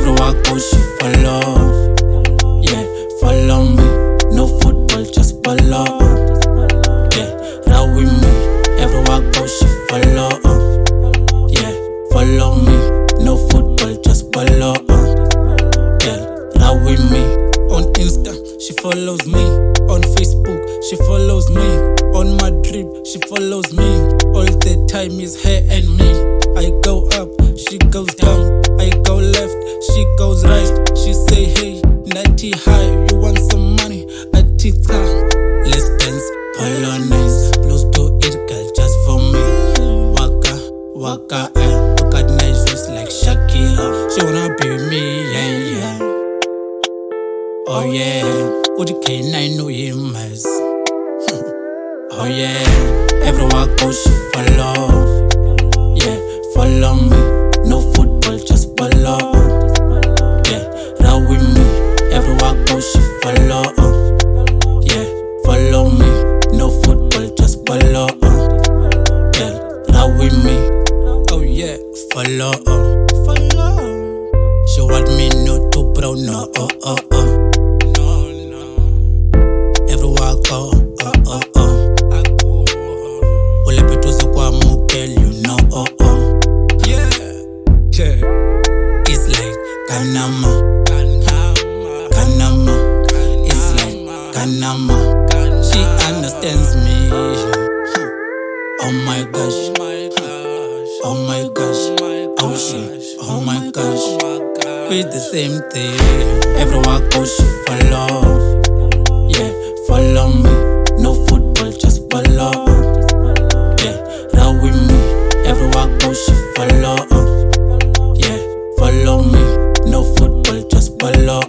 Everywhere I go, she follow. Yeah, follow me. No football, just follow. Yeah, ride with me. Everywhere I go, she follow. Yeah, follow me. No football, just follow. Yeah, ride with me. On Insta, she follows me. On Facebook, she follows me. On my drip, she follows me. All the time is her and me. I go up, she goes down. I go left, she goes right. She say, hey, natty high, you want some money? I take time. Let's dance, polonaise. Blues do it, girl, just for me. Waka, waka, look at nice face like Shakira. She wanna be me, yeah, yeah. Oh yeah, Pitbull K-9, no mess. Oh yeah, everywhere I go, she follow. Yeah, follow me. No football, just follow. Yeah, ride with me. Everywhere I go, she follow. Yeah, follow me. No football, just follow. Yeah, ride with me. Oh yeah, follow. She want me not to bro, no. Everywhere I go, I go. Ole pituze kwa mupel, you know, yeah. It's like Kanama. It's like Kanama. She understands me. Oh my gosh. Oh my gosh. Oh shit. Oh my gosh. We the same thing. Everywhere I go, she follow. Yeah, follow me. No football, just follow. Yeah, ride with me. Everywhere I go, she follow. Yeah, follow me. No football, just follow.